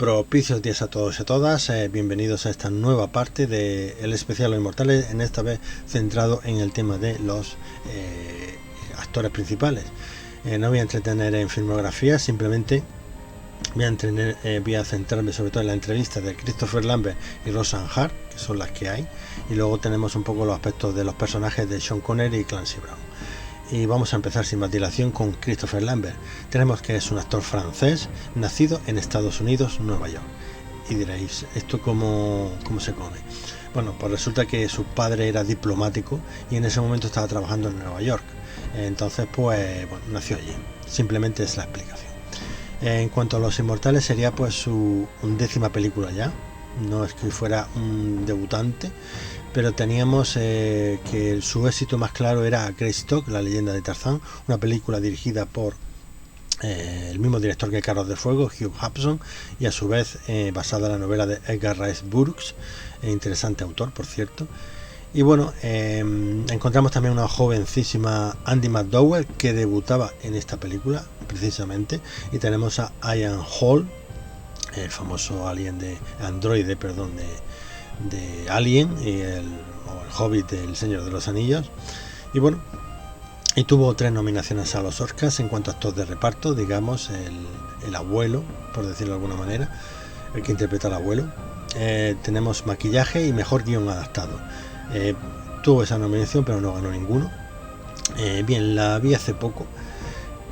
Propicios días a todos y a todas, bienvenidos a esta nueva parte de El Especial Los Inmortales, en esta vez centrado en el tema de los actores principales. No voy a entretener en filmografía, simplemente voy a centrarme sobre todo en la entrevista de Christopher Lambert y Roseanne Hart, que son las que hay, y luego tenemos un poco los aspectos de los personajes de Sean Connery y Clancy Brown. Y vamos a empezar sin más dilación con Christopher Lambert. Tenemos que es un actor francés nacido en Estados Unidos, Nueva York. Y diréis, ¿esto cómo se come? Bueno, pues resulta que su padre era diplomático y en ese momento estaba trabajando en Nueva York. Entonces, pues, bueno, nació allí. Simplemente es la explicación. En cuanto a Los Inmortales, sería pues su 11ª película ya. No es que fuera un debutante, pero teníamos que su éxito más claro era Greystock, la leyenda de Tarzán, una película dirigida por el mismo director que Carros de Fuego, Hugh Hudson, y a su vez basada en la novela de Edgar Rice Burroughs, interesante autor, por cierto. Y bueno, encontramos también una jovencísima Andy McDowell que debutaba en esta película precisamente, y tenemos a Ian Holm, el famoso androide de Alien y el Hobbit del Señor de los Anillos. Y bueno, y tuvo 3 nominaciones a los Oscars en cuanto a actor de reparto, digamos el abuelo, por decirlo de alguna manera, el que interpreta al abuelo. Tenemos maquillaje y mejor guión adaptado. Tuvo esa nominación pero no ganó ninguno. Bien, la vi hace poco.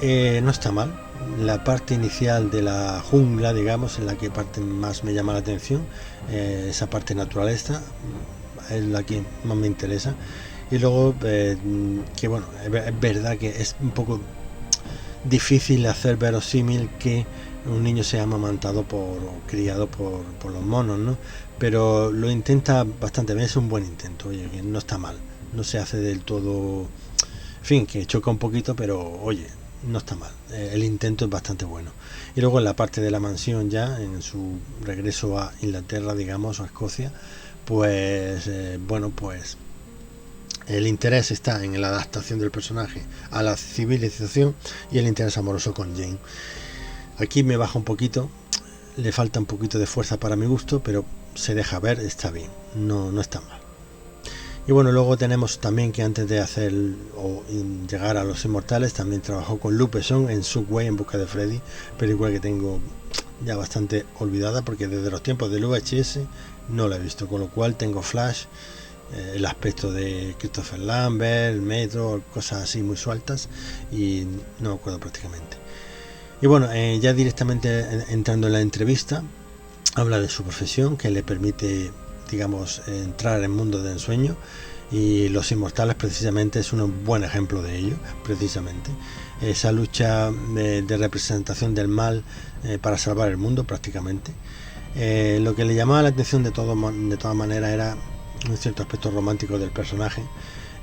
No está mal. La parte inicial de la jungla, digamos, en la que parte más me llama la atención, esa parte naturaleza es la que más me interesa. Y luego que bueno, es verdad que es un poco difícil hacer verosímil que un niño sea amamantado o criado por los monos, ¿no? Pero lo intenta bastante bien, es un buen intento, oye, que no está mal, no se hace del todo, en fin, que choca un poquito, pero oye, no está mal, el intento es bastante bueno. Y luego en la parte de la mansión, ya en su regreso a Inglaterra, digamos, o a Escocia, pues bueno, pues el interés está en la adaptación del personaje a la civilización y el interés amoroso con Jane. Aquí me baja un poquito, le falta un poquito de fuerza para mi gusto, pero se deja ver, está bien, no está mal. Y bueno, luego tenemos también que antes de hacer o llegar a Los Inmortales también trabajó con Luc Besson en Subway en busca de Freddy, película que tengo ya bastante olvidada porque desde los tiempos del VHS no la he visto, con lo cual tengo flash, el aspecto de Christopher Lambert, el metro, cosas así muy sueltas y no me acuerdo prácticamente. Y bueno, ya directamente entrando en la entrevista, habla de su profesión que le permite, digamos, entrar en el mundo de ensueño, y Los Inmortales precisamente es un buen ejemplo de ello, precisamente esa lucha de representación del mal para salvar el mundo prácticamente. Lo que le llamaba la atención de todas maneras era un cierto aspecto romántico del personaje,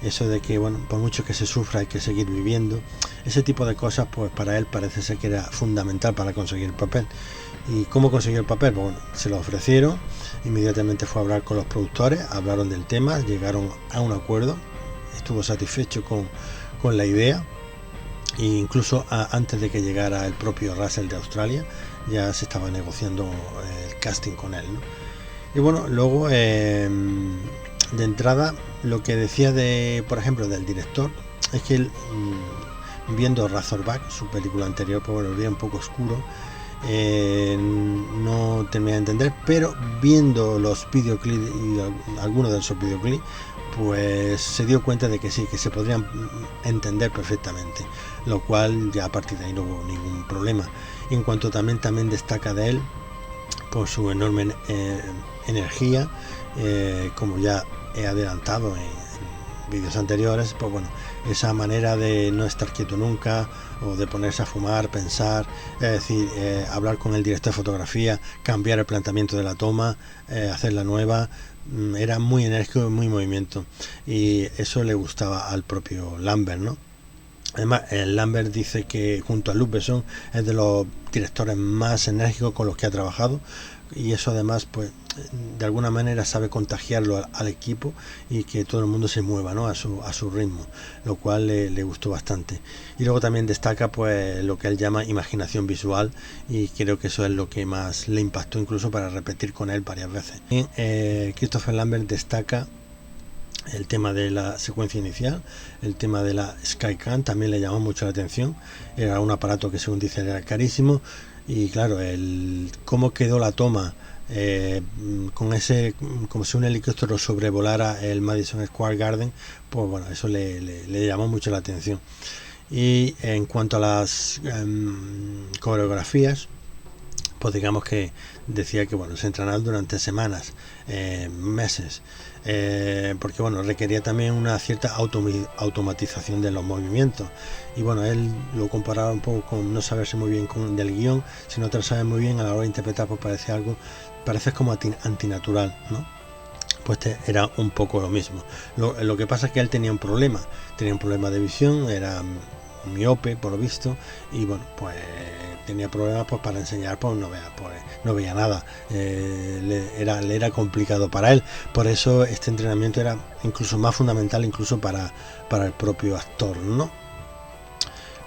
eso de que bueno, por mucho que se sufra hay que seguir viviendo, ese tipo de cosas, pues para él parece ser que era fundamental para conseguir el papel. ¿Y cómo consiguió el papel? Bueno, se lo ofrecieron, inmediatamente fue a hablar con los productores, hablaron del tema, llegaron a un acuerdo, estuvo satisfecho con la idea, e incluso antes de que llegara el propio Russell de Australia, ya se estaba negociando el casting con él, ¿no? Y bueno, luego de entrada, lo que decía por ejemplo, del director, es que él, viendo Razorback, su película anterior, pues bueno, lo veía un poco oscuro, no terminé de entender, pero viendo los videoclips y algunos de esos videoclips, pues se dio cuenta de que sí, que se podrían entender perfectamente, lo cual ya a partir de ahí no hubo ningún problema. En cuanto también destaca de él por su enorme energía, como ya he adelantado en vídeos anteriores, pues bueno, esa manera de no estar quieto nunca, o de ponerse a fumar, pensar, es decir, hablar con el director de fotografía, cambiar el planteamiento de la toma, hacerla nueva, era muy enérgico, muy movimiento, y eso le gustaba al propio Lambert, ¿no? Además, el Lambert dice que junto a Luc Besson es de los directores más enérgicos con los que ha trabajado, y eso además pues de alguna manera sabe contagiarlo al equipo y que todo el mundo se mueva, ¿no?, a su ritmo, lo cual le gustó bastante. Y luego también destaca pues lo que él llama imaginación visual, y creo que eso es lo que más le impactó, incluso para repetir con él varias veces. Y, Christopher Lambert destaca el tema de la secuencia inicial, el tema de la Skycam también le llamó mucho la atención. Era un aparato que, según dice, era carísimo, y claro, cómo quedó la toma con ese, como si un helicóptero sobrevolara el Madison Square Garden, pues bueno, eso le llamó mucho la atención. Y en cuanto a las coreografías, pues digamos que decía que bueno, se entrenaron durante semanas, meses, porque bueno, requería también una cierta automatización de los movimientos. Y bueno, él lo comparaba un poco con no saberse muy bien del guión. Si no te lo sabes muy bien, a la hora de interpretar, pues parece como antinatural, ¿no? Pues era un poco lo mismo. Lo que pasa es que él tenía un problema de visión, era miope por lo visto, y bueno, pues tenía problemas pues para enseñar, pues no veía nada, le era complicado para él. Por eso este entrenamiento era incluso más fundamental, incluso para el propio actor, ¿no?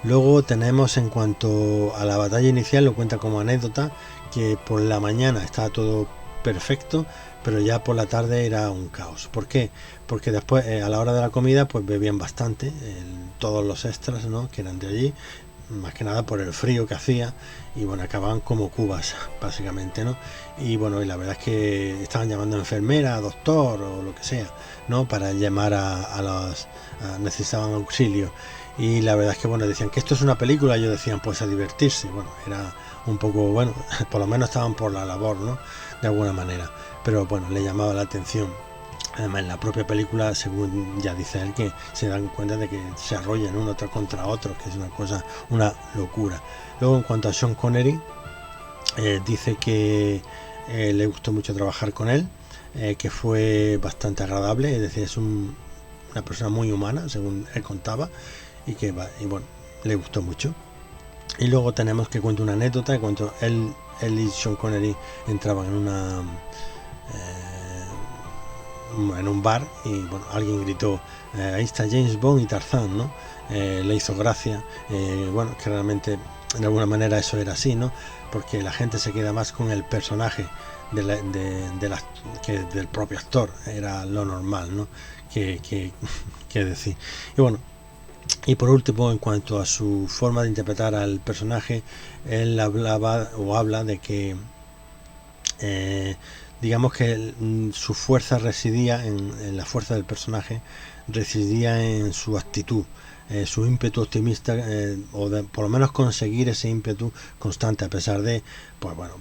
Luego tenemos, en cuanto a la batalla inicial, lo cuenta como anécdota, que por la mañana estaba todo perfecto, pero ya por la tarde era un caos. ¿Por qué? Porque después, a la hora de la comida, pues bebían bastante, todos los extras, ¿no?, que eran de allí, más que nada por el frío que hacía, y bueno, acababan como cubas, básicamente, ¿no? Y bueno, y la verdad es que estaban llamando a enfermera, a doctor o lo que sea, ¿no?, para llamar necesitaban auxilio. Y la verdad es que bueno, decían que esto es una película, ellos decían pues a divertirse. Bueno, era un poco, bueno, por lo menos estaban por la labor, ¿no?, de alguna manera, pero bueno, le llamaba la atención. Además, en la propia película, según ya dice él, que se dan cuenta de que se arrollan uno contra otro, que es una locura. Luego, en cuanto a Sean Connery, dice que le gustó mucho trabajar con él, que fue bastante agradable, es decir, es una persona muy humana, según él contaba, y bueno, le gustó mucho. Y luego tenemos que cuenta una anécdota, cuando él y Sean Connery entraban en un bar, y bueno, alguien gritó ahí está James Bond y Tarzán, ¿no? Le hizo gracia, bueno, que realmente de alguna manera eso era así, ¿no?, porque la gente se queda más con el personaje que del propio actor, era lo normal, ¿no?, que decir. Y bueno, y por último, en cuanto a su forma de interpretar al personaje, él habla de que digamos que su fuerza residía en la fuerza del personaje, residía en su actitud, su ímpetu optimista, por lo menos conseguir ese ímpetu constante, a pesar de pues bueno,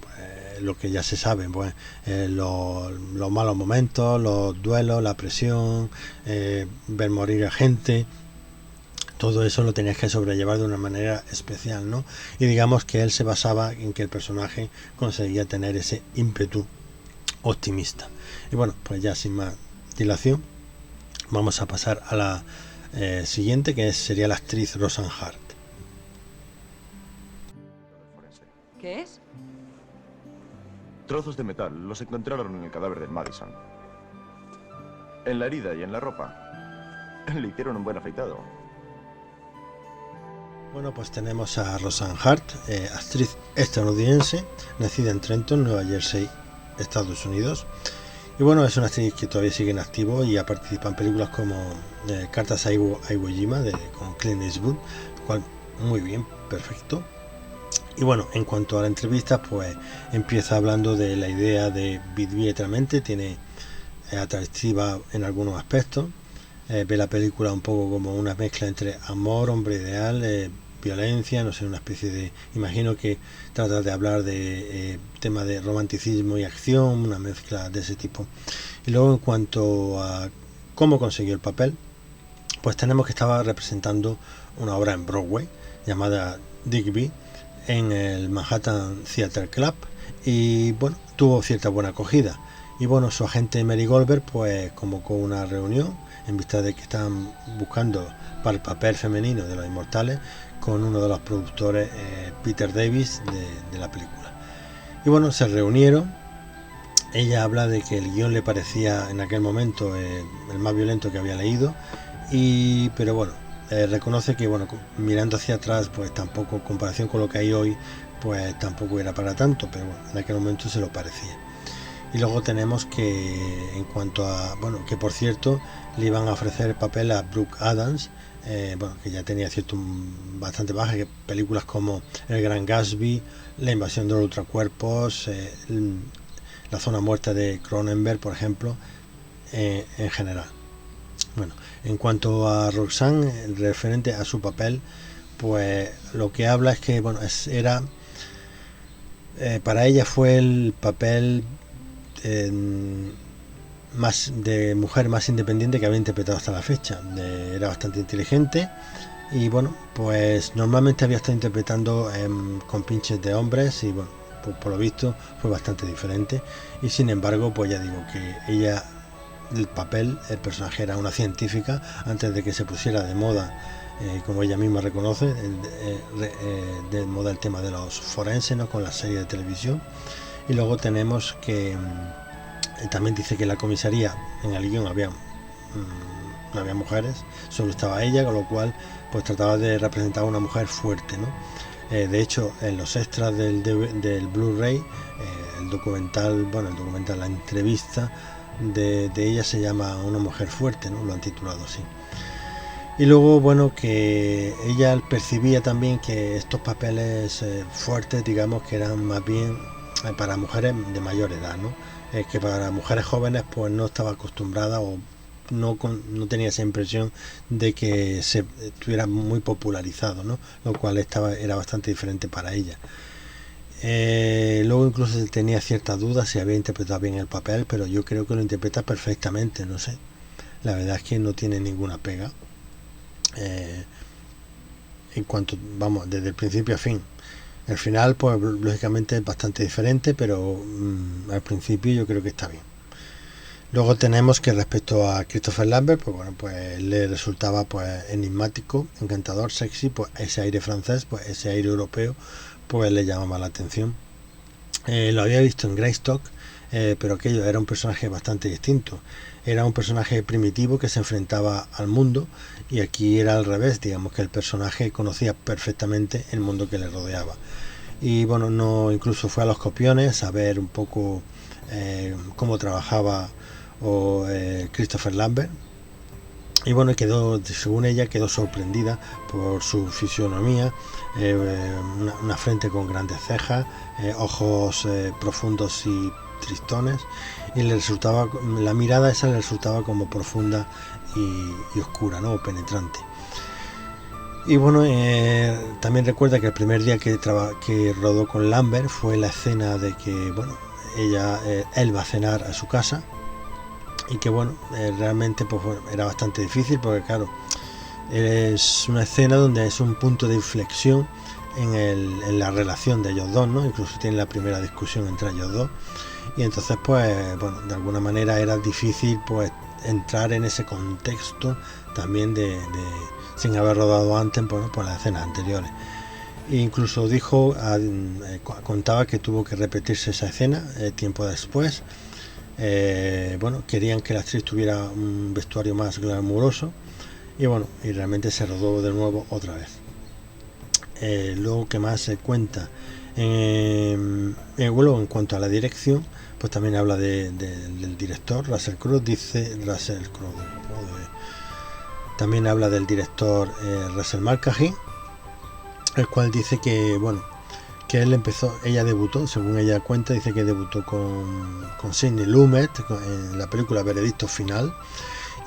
lo que ya se sabe, pues los malos momentos, los duelos, la presión, ver morir a gente. Todo eso lo tenías que sobrellevar de una manera especial, ¿no? Y digamos que él se basaba en que el personaje conseguía tener ese ímpetu optimista. Y bueno, pues ya sin más dilación, vamos a pasar a la siguiente, que sería la actriz Roseanne Hart. ¿Qué es? Trozos de metal los encontraron en el cadáver del Madison. En la herida y en la ropa. Le hicieron un buen afeitado. Bueno, pues tenemos a Roseanne Hart, actriz estadounidense, nacida en Trenton, Nueva Jersey, Estados Unidos. Y bueno, es una actriz que todavía sigue en activo y ha participado en películas como Cartas a Iwo Jima con Clint Eastwood, lo cual muy bien, perfecto. Y bueno, en cuanto a la entrevista, pues empieza hablando de la idea de vivir eternamente, tiene atractiva en algunos aspectos, ve la película un poco como una mezcla entre amor, hombre ideal, violencia, no sé, una especie de, imagino que trata de hablar de tema de romanticismo y acción, una mezcla de ese tipo. Y luego, en cuanto a cómo consiguió el papel, pues tenemos que estaba representando una obra en Broadway llamada Digby en el Manhattan Theatre Club, y bueno, tuvo cierta buena acogida. Y bueno, su agente Mary Goldberg pues convocó una reunión en vista de que estaban buscando para el papel femenino de Los Inmortales con uno de los productores, Peter Davis, de la película. Y bueno, se reunieron. Ella habla de que el guión le parecía en aquel momento el más violento que había leído, pero bueno, reconoce que bueno, mirando hacia atrás, pues tampoco, en comparación con lo que hay hoy, pues tampoco era para tanto, pero bueno, en aquel momento se lo parecía. Y luego tenemos que, en cuanto a, bueno, que por cierto le iban a ofrecer el papel a Brooke Adams, bueno, que ya tenía cierto bastante baja, que películas como El Gran Gatsby, La invasión de los ultracuerpos, La zona muerta de Cronenberg, por ejemplo, en general. Bueno, en cuanto a Roxanne, referente a su papel, pues lo que habla es que bueno, para ella fue el papel más de mujer más independiente que había interpretado hasta la fecha. Era bastante inteligente y bueno, pues normalmente había estado interpretando con pinches de hombres y bueno, por lo visto fue bastante diferente. Y sin embargo, pues ya digo que ella, el personaje era una científica antes de que se pusiera de moda, como ella misma reconoce, de moda el tema de los forenses, ¿no? Con la serie de televisión. Y luego tenemos que también dice que en la comisaría, en el guión, no había mujeres, solo estaba ella, con lo cual pues trataba de representar a una mujer fuerte, ¿no? De hecho, en los extras del Blu-ray, el documental, la entrevista de ella se llama Una mujer fuerte, ¿no? Lo han titulado así. Y luego, bueno, que ella percibía también que estos papeles fuertes, digamos, que eran más bien para mujeres de mayor edad, ¿no? Que para mujeres jóvenes pues no estaba acostumbrada o no tenía esa impresión de que se estuviera muy popularizado, ¿no? Lo cual era bastante diferente para ella. Luego incluso tenía ciertas dudas si había interpretado bien el papel, pero yo creo que lo interpreta perfectamente, no sé. La verdad es que no tiene ninguna pega. En cuanto, vamos, desde el principio a fin. El final, pues lógicamente es bastante diferente, pero al principio yo creo que está bien. Luego tenemos que respecto a Christopher Lambert, pues bueno, pues le resultaba pues enigmático, encantador, sexy, pues ese aire francés, pues ese aire europeo, pues le llamaba la atención. Lo había visto en Greystock, pero aquello era un personaje bastante distinto. Era un personaje primitivo que se enfrentaba al mundo, y aquí era al revés, digamos que el personaje conocía perfectamente el mundo que le rodeaba. Y bueno, incluso fue a los copiones a ver un poco cómo trabajaba Christopher Lambert. Y bueno, según ella, quedó sorprendida por su fisionomía, una frente con grandes cejas, ojos profundos y tristones, y la mirada esa le resultaba como profunda y oscura, ¿no? Penetrante. Y bueno, también recuerda que el primer día que rodó con Lambert fue la escena de que bueno, él va a cenar a su casa, y que bueno, realmente pues era bastante difícil porque claro, es una escena donde es un punto de inflexión en la relación de ellos dos, ¿no? Incluso tienen la primera discusión entre ellos dos, y entonces pues bueno, de alguna manera era difícil pues entrar en ese contexto también sin haber rodado antes por las escenas anteriores. E incluso contaba que tuvo que repetirse esa escena tiempo después. Bueno, querían que la actriz tuviera un vestuario más glamuroso, y bueno, y realmente se rodó de nuevo otra vez. Luego, ¿qué más se cuenta? Luego, en cuanto a la dirección, pues también habla del director Russell Crowe. También habla del director Russell Mulcahy, el cual dice que bueno, que ella debutó, según ella cuenta, dice que debutó con Sidney Lumet en la película Veredicto Final,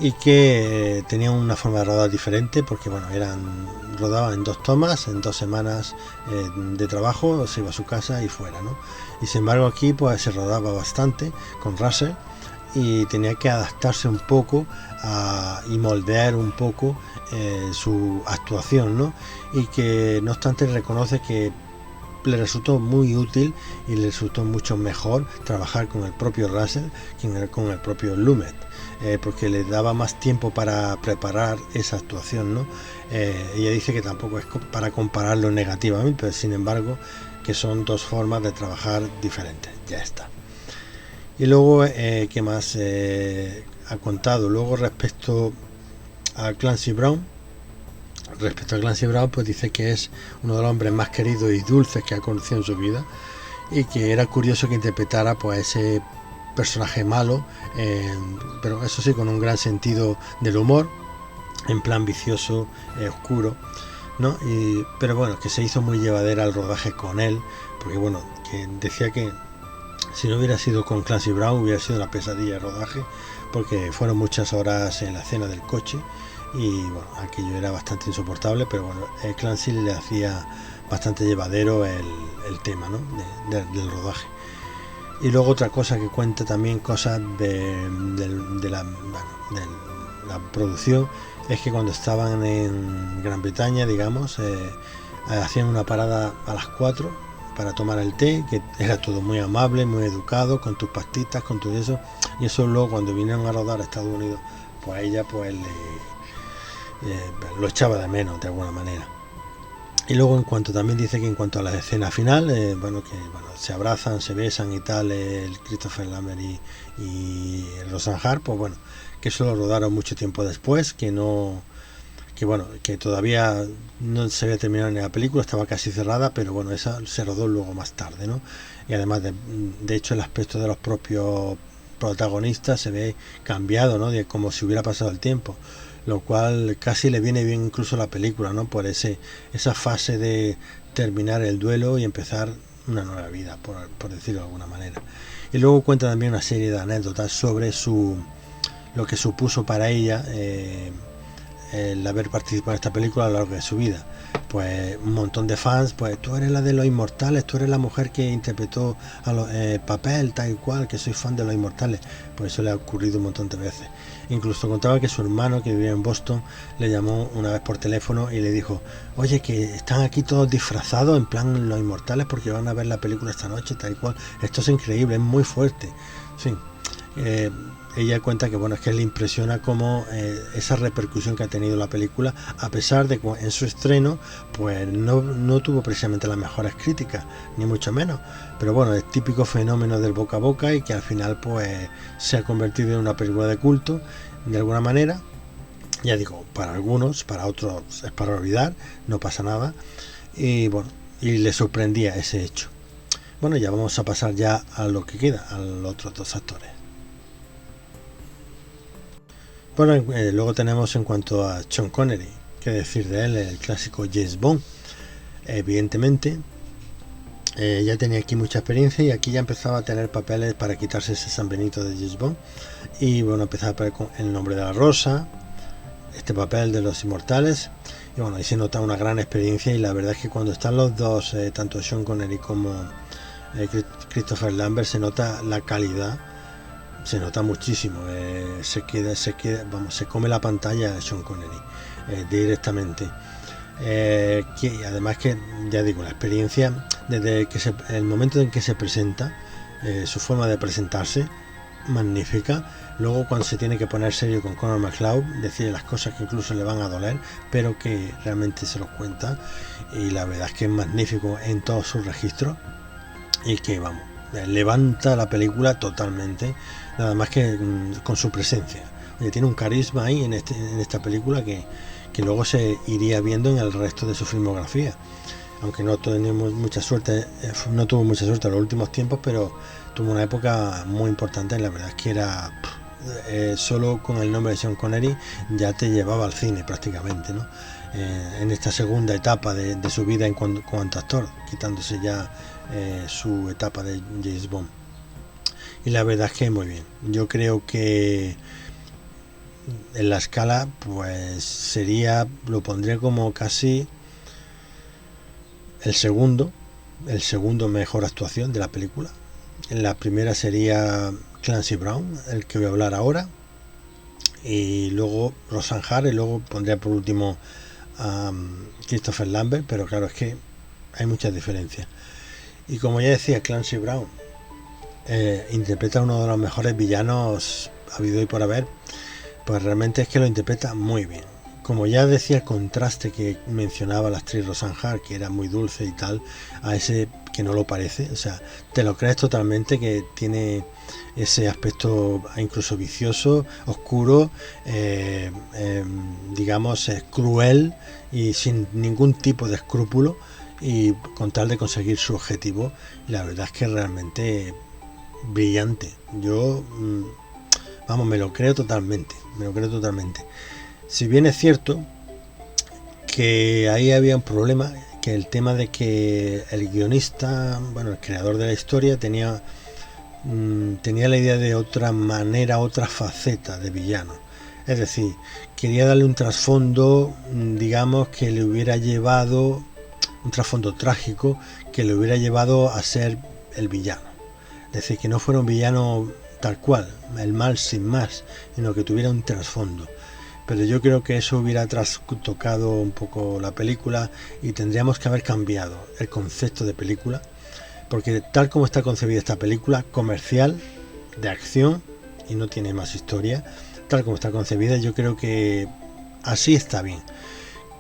y que tenía una forma de rodar diferente porque bueno, rodaban en 2 tomas, en 2 semanas de trabajo, se iba a su casa y fuera, ¿no? Y sin embargo aquí pues se rodaba bastante con Russell, y tenía que adaptarse un poco y moldear un poco su actuación, ¿no? Y que no obstante reconoce que le resultó muy útil y le resultó mucho mejor trabajar con el propio Russell que con el propio Lumet, porque le daba más tiempo para preparar esa actuación, ¿no? Ella dice que tampoco es para compararlo negativamente, pero sin embargo que son dos formas de trabajar diferentes. Ya está. Y luego, ¿qué más ha contado? Luego respecto a Clancy Brown, pues dice que es uno de los hombres más queridos y dulces que ha conocido en su vida, y que era curioso que interpretara pues ese personaje malo, pero eso sí, con un gran sentido del humor, en plan vicioso, oscuro, ¿no? Pero bueno, que se hizo muy llevadera el rodaje con él, porque bueno, que decía que si no hubiera sido con Clancy Brown hubiera sido una pesadilla de rodaje, porque fueron muchas horas en la escena del coche y bueno, aquello era bastante insoportable, pero bueno, Clancy le hacía bastante llevadero el tema, ¿no? del rodaje. Y luego otra cosa que cuenta también, cosas de la producción, es que cuando estaban en Gran Bretaña, digamos, hacían una parada a las 4 para tomar el té, que era todo muy amable, muy educado, con tus pastitas, con todo eso, y eso luego cuando vinieron a rodar a Estados Unidos, pues ella pues lo echaba de menos de alguna manera. Y luego también dice que en cuanto a la escena final, se abrazan, se besan y tal, el Christopher Lambert y Roseanne Hart, pues bueno, que eso lo rodaron mucho tiempo después, que todavía no se había terminado ni la película, estaba casi cerrada, pero bueno, esa se rodó luego más tarde, ¿no? Y además de hecho el aspecto de los propios protagonistas se ve cambiado, ¿no? De como si hubiera pasado el tiempo, lo cual casi le viene bien incluso a la película, ¿no? Por esa fase de terminar el duelo y empezar una nueva vida, por decirlo de alguna manera. Y luego cuenta también una serie de anécdotas sobre lo que supuso para ella el haber participado en esta película a lo largo de su vida. Pues un montón de fans, pues tú eres la de Los Inmortales, tú eres la mujer que interpretó papel tal y cual, que soy fan de Los Inmortales. Pues eso le ha ocurrido un montón de veces. Incluso contaba que su hermano, que vivía en Boston, le llamó una vez por teléfono y le dijo: oye, que están aquí todos disfrazados en plan Los Inmortales porque van a ver la película esta noche tal y cual. Esto es increíble, es muy fuerte. Sí. Ella cuenta que bueno, es que le impresiona como esa repercusión que ha tenido la película, a pesar de que en su estreno pues no tuvo precisamente las mejores críticas, ni mucho menos, pero bueno, es típico fenómeno del boca a boca y que al final pues se ha convertido en una película de culto de alguna manera. Ya digo, para algunos, para otros es para olvidar, no pasa nada, y bueno, y le sorprendía ese hecho. Bueno, ya vamos a pasar ya a lo que queda, a los otros dos actores. Bueno, luego tenemos en cuanto a Sean Connery, qué decir de él, el clásico James Bond. Evidentemente, ya tenía aquí mucha experiencia y aquí ya empezaba a tener papeles para quitarse ese San Benito de James Bond. Y bueno, empezaba a ver con El nombre de la rosa, este papel de Los Inmortales. Y bueno, ahí se nota una gran experiencia y la verdad es que cuando están los dos, tanto Sean Connery como Christopher Lambert, se nota la calidad. Se nota muchísimo, se come la pantalla Sean Connery directamente. Además que, ya digo, la experiencia, desde el momento en que se presenta, su forma de presentarse, magnífica. Luego cuando se tiene que poner serio con Connor McLeod, decir las cosas que incluso le van a doler, pero que realmente se los cuenta, y la verdad es que es magnífico en todos sus registros, y que vamos, levanta la película totalmente, nada más que con su presencia. Oye, tiene un carisma ahí en esta película que luego se iría viendo en el resto de su filmografía, aunque no tuvo mucha suerte en los últimos tiempos, pero tuvo una época muy importante. La verdad es que era solo con el nombre de Sean Connery ya te llevaba al cine prácticamente, ¿no? En esta segunda etapa de su vida en cuanto actor, quitándose ya su etapa de James Bond. Y la verdad es que muy bien. Yo creo que en la escala pues lo pondría como casi el segundo mejor actuación de la película. En la primera sería Clancy Brown, el que voy a hablar ahora, y luego Roseanne Hart, y luego pondría por último a Christopher Lambert. Pero claro, es que hay muchas diferencias. Y como ya decía, Clancy Brown interpreta uno de los mejores villanos habido y por haber, pues realmente es que lo interpreta muy bien. Como ya decía, el contraste que mencionaba la actriz Roseanne Hart, que era muy dulce y tal, a ese que no lo parece, o sea, te lo crees totalmente, que tiene ese aspecto incluso vicioso, oscuro, digamos, cruel y sin ningún tipo de escrúpulo, y con tal de conseguir su objetivo. La verdad es que realmente brillante. Yo, vamos, me lo creo totalmente. Si bien es cierto que ahí había un problema, que el tema de que el guionista, bueno, el creador de la historia tenía la idea de otra manera, otra faceta de villano. Es decir, quería darle un trasfondo, digamos, que le hubiera llevado, un trasfondo trágico, que le hubiera llevado a ser el villano. Es decir, que no fuera un villano tal cual, el mal sin más, sino que tuviera un trasfondo. Pero yo creo que eso hubiera trastocado un poco la película y tendríamos que haber cambiado el concepto de película, porque tal como está concebida esta película, comercial, de acción, y no tiene más historia, tal como está concebida, yo creo que así está bien.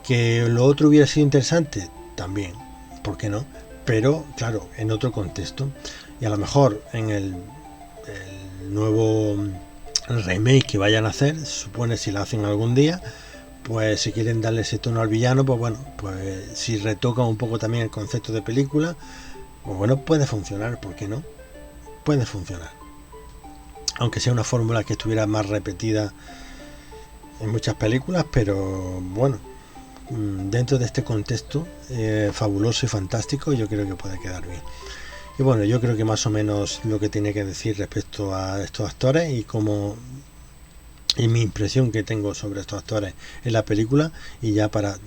Que lo otro hubiera sido interesante, también, ¿por qué no? Pero claro, en otro contexto, y a lo mejor en el nuevo remake que vayan a hacer, se supone, si la hacen algún día, pues si quieren darle ese tono al villano, pues bueno, pues si retocan un poco también el concepto de película, pues bueno, puede funcionar, ¿por qué no? Puede funcionar, aunque sea una fórmula que estuviera más repetida en muchas películas, pero bueno, dentro de este contexto fabuloso y fantástico, yo creo que puede quedar bien. Y bueno, yo creo que más o menos lo que tiene que decir respecto a estos actores y mi impresión que tengo sobre estos actores en la película, y ya para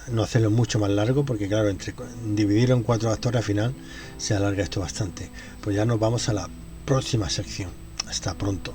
no hacerlo mucho más largo, porque claro, entre dividirlo en 4 actores al final se alarga esto bastante. Pues ya nos vamos a la próxima sección. Hasta pronto.